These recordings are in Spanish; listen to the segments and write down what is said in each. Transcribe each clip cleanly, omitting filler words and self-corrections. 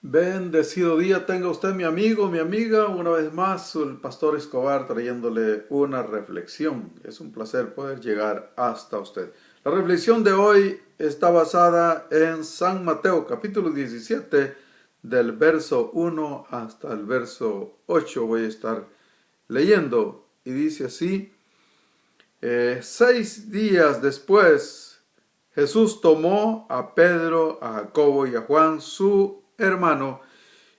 Bendecido día tenga usted, mi amigo, mi amiga. Una vez más, el pastor Escobar trayéndole una reflexión. Es un placer poder llegar hasta usted. La reflexión de hoy está basada en San Mateo, capítulo 17, del verso 1 hasta el verso 8. Voy a estar leyendo y dice así: 6 días después, Jesús tomó a Pedro, a Jacobo y a Juan, su hermano,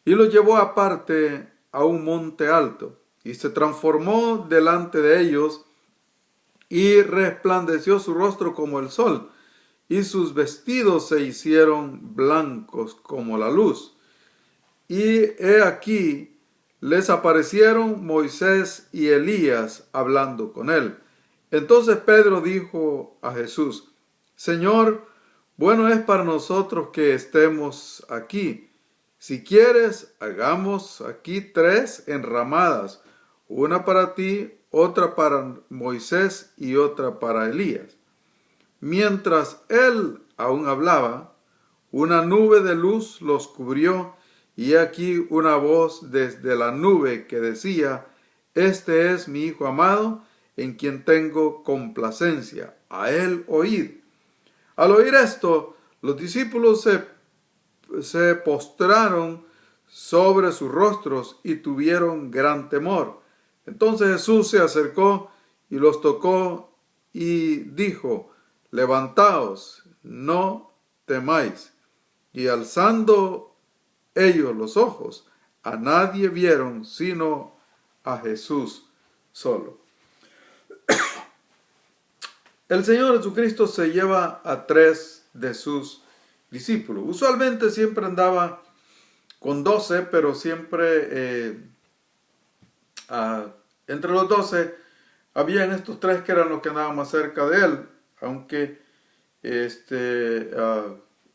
y los llevó aparte a un monte alto, y se transformó delante de ellos, y resplandeció su rostro como el sol, y sus vestidos se hicieron blancos como la luz. Y he aquí, les aparecieron Moisés y Elías hablando con él. Entonces Pedro dijo a Jesús: Señor, bueno es para nosotros que estemos aquí. Si quieres, hagamos aquí 3 enramadas, una para ti, otra para Moisés y otra para Elías. Mientras él aún hablaba, una nube de luz los cubrió, y aquí una voz desde la nube que decía: Este es mi Hijo amado, en quien tengo complacencia, a él oíd. Al oír esto, los discípulos se postraron sobre sus rostros y tuvieron gran temor. Entonces Jesús se acercó y los tocó y dijo: Levantaos, no temáis. Y alzando ellos los ojos, a nadie vieron sino a Jesús solo. El Señor Jesucristo se lleva a 3 de sus discípulos. Usualmente siempre andaba con 12, pero siempre entre los 12 habían estos 3 que eran los que andaban más cerca de él, aunque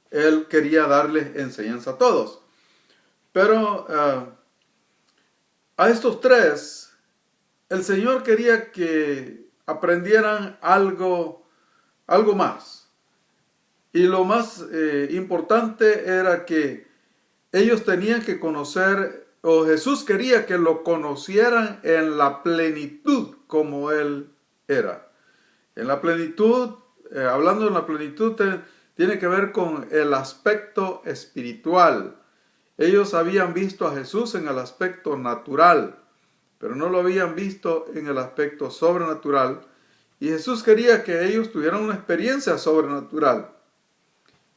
él quería darles enseñanza a todos. Pero a estos 3, el Señor quería que aprendieran algo más. Y lo más importante era que ellos tenían que conocer, o Jesús quería que lo conocieran en la plenitud como Él era. En la plenitud, hablando en la plenitud, tiene que ver con el aspecto espiritual. Ellos habían visto a Jesús en el aspecto natural, pero no lo habían visto en el aspecto sobrenatural. Y Jesús quería que ellos tuvieran una experiencia sobrenatural.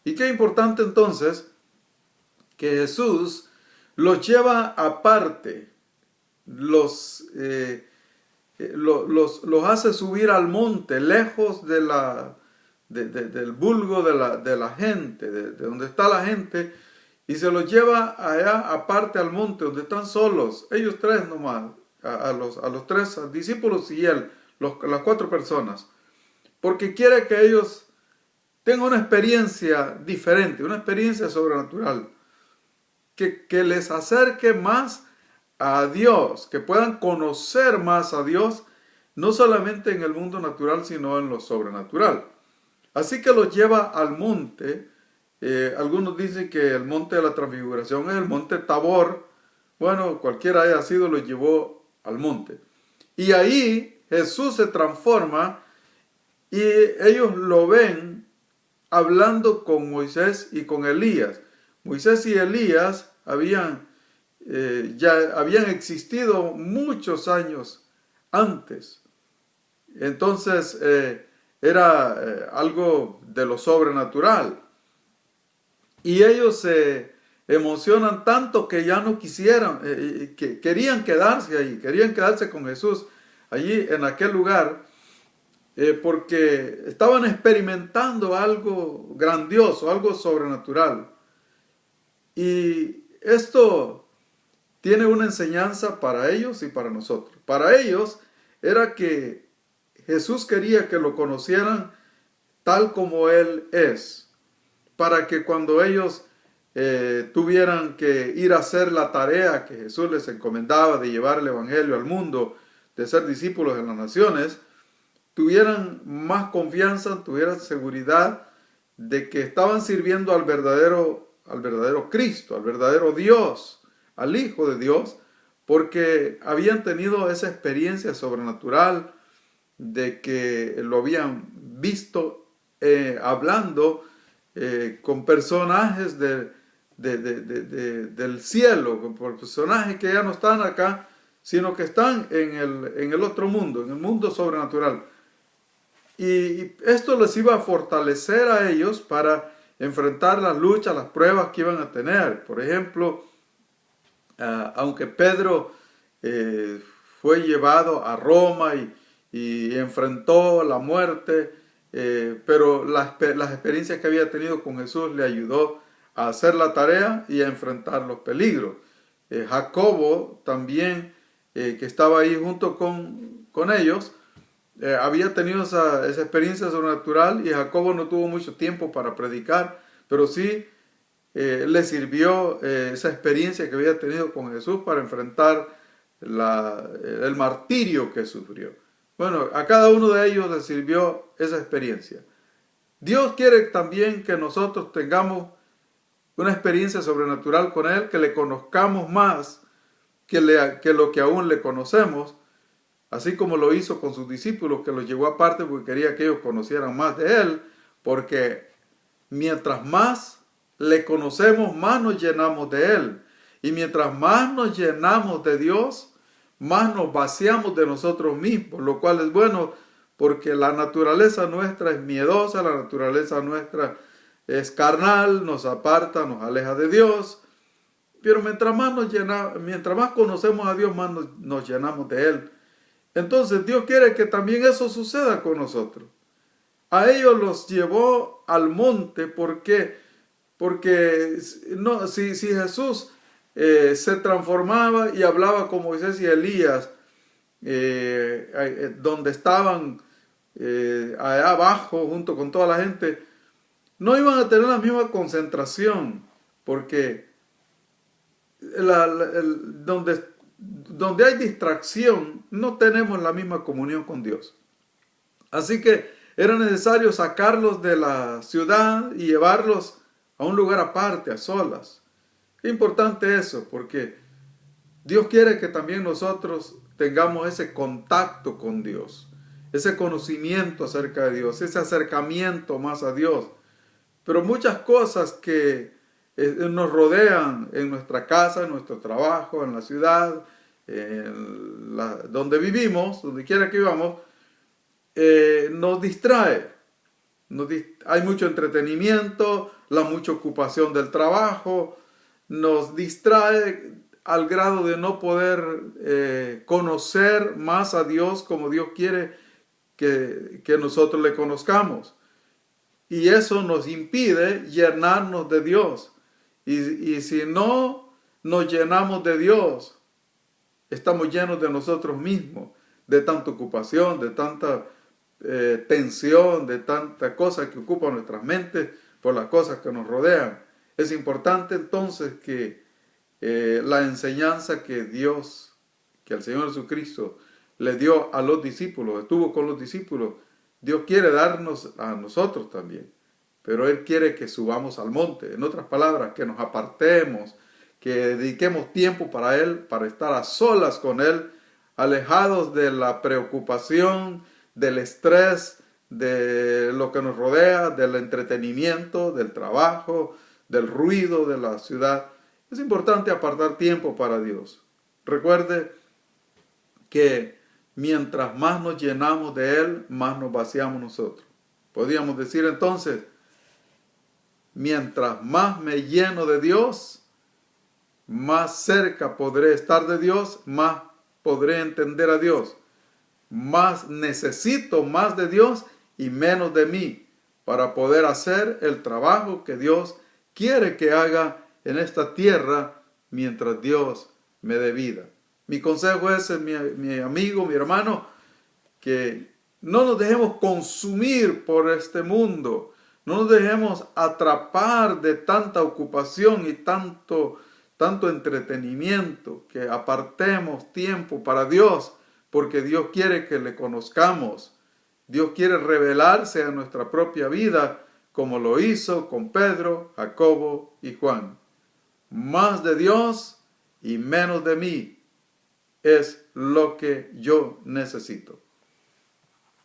Y qué importante entonces que Jesús los lleva aparte, los hace subir al monte, lejos del vulgo de la gente, de donde está la gente, y se los lleva allá aparte al monte, donde están solos, ellos 3 nomás, a los 3 discípulos y él, las 4 personas, porque quiere que ellos tengan una experiencia diferente, una experiencia sobrenatural, que les acerque más a Dios, que puedan conocer más a Dios, no solamente en el mundo natural, sino en lo sobrenatural. Así que los lleva al monte. Algunos dicen que el monte de la transfiguración es el monte Tabor. Bueno, cualquiera haya sido, los llevó al monte. Y ahí Jesús se transforma y ellos lo ven hablando con Moisés y con Elías. Moisés y Elías ya habían existido muchos años antes. Entonces era algo de lo sobrenatural. Y ellos se emocionan tanto que ya no quisieran, que querían quedarse ahí, querían quedarse con Jesús allí en aquel lugar, porque estaban experimentando algo grandioso, algo sobrenatural. Y esto tiene una enseñanza para ellos y para nosotros. Para ellos era que Jesús quería que lo conocieran tal como Él es, para que cuando ellos tuvieran que ir a hacer la tarea que Jesús les encomendaba de llevar el Evangelio al mundo, de ser discípulos en las naciones, tuvieran más confianza, tuvieran seguridad de que estaban sirviendo al verdadero al verdadero Cristo, al verdadero Dios, al Hijo de Dios, porque habían tenido esa experiencia sobrenatural de que lo habían visto hablando con personajes del cielo, con personajes que ya no están acá, sino que están en el otro mundo, en el mundo sobrenatural. Y esto les iba a fortalecer a ellos para enfrentar las luchas, las pruebas que iban a tener. Por ejemplo, aunque Pedro fue llevado a Roma y enfrentó la muerte, pero las experiencias que había tenido con Jesús le ayudó a hacer la tarea y a enfrentar los peligros. Jacobo también, que estaba ahí junto con ellos, había tenido esa experiencia sobrenatural, y Jacobo no tuvo mucho tiempo para predicar, pero sí le sirvió esa experiencia que había tenido con Jesús para enfrentar el martirio que sufrió. Bueno, a cada uno de ellos le sirvió esa experiencia. Dios quiere también que nosotros tengamos una experiencia sobrenatural con Él, que le conozcamos más que lo que aún le conocemos, así como lo hizo con sus discípulos, que los llevó aparte porque quería que ellos conocieran más de Él, porque mientras más le conocemos, más nos llenamos de Él. Y mientras más nos llenamos de Dios, más nos vaciamos de nosotros mismos, lo cual es bueno, porque la naturaleza nuestra es miedosa, la naturaleza nuestra es carnal, nos aparta, nos aleja de Dios. Pero mientras más conocemos a Dios, más nos llenamos de Él. Entonces Dios quiere que también eso suceda con nosotros. A ellos los llevó al monte porque no, si Jesús se transformaba y hablaba con Moisés y Elías, donde estaban allá abajo junto con toda la gente, no iban a tener la misma concentración, porque donde hay distracción, no tenemos la misma comunión con Dios. Así que era necesario sacarlos de la ciudad y llevarlos a un lugar aparte, a solas. Qué importante eso, porque Dios quiere que también nosotros tengamos ese contacto con Dios, ese conocimiento acerca de Dios, ese acercamiento más a Dios. Pero muchas cosas que nos rodean en nuestra casa, en nuestro trabajo, en la ciudad, donde vivimos, donde quiera que vivamos, nos distrae. Hay mucho entretenimiento, la mucha ocupación del trabajo, nos distrae al grado de no poder conocer más a Dios como Dios quiere que nosotros le conozcamos. Y eso nos impide llenarnos de Dios. Y si no nos llenamos de Dios, estamos llenos de nosotros mismos, de tanta ocupación, de tanta tensión, de tanta cosa que ocupa nuestras mentes por las cosas que nos rodean. Es importante entonces que la enseñanza que el Señor Jesucristo le dio a los discípulos, estuvo con los discípulos, Dios quiere darnos a nosotros también, pero Él quiere que subamos al monte. En otras palabras, que nos apartemos, que dediquemos tiempo para Él, para estar a solas con Él, alejados de la preocupación, del estrés, de lo que nos rodea, del entretenimiento, del trabajo, del ruido de la ciudad. Es importante apartar tiempo para Dios. Recuerde que mientras más nos llenamos de Él, más nos vaciamos nosotros. Podríamos decir entonces, mientras más me lleno de Dios, más cerca podré estar de Dios, más podré entender a Dios. Más necesito más de Dios y menos de mí para poder hacer el trabajo que Dios quiere que haga en esta tierra mientras Dios me dé vida. Mi consejo es, mi amigo, mi hermano, que no nos dejemos consumir por este mundo, no nos dejemos atrapar de tanta ocupación y tanto entretenimiento, que apartemos tiempo para Dios, porque Dios quiere que le conozcamos. Dios quiere revelarse a nuestra propia vida como lo hizo con Pedro, Jacobo y Juan. Más de Dios y menos de mí es lo que yo necesito.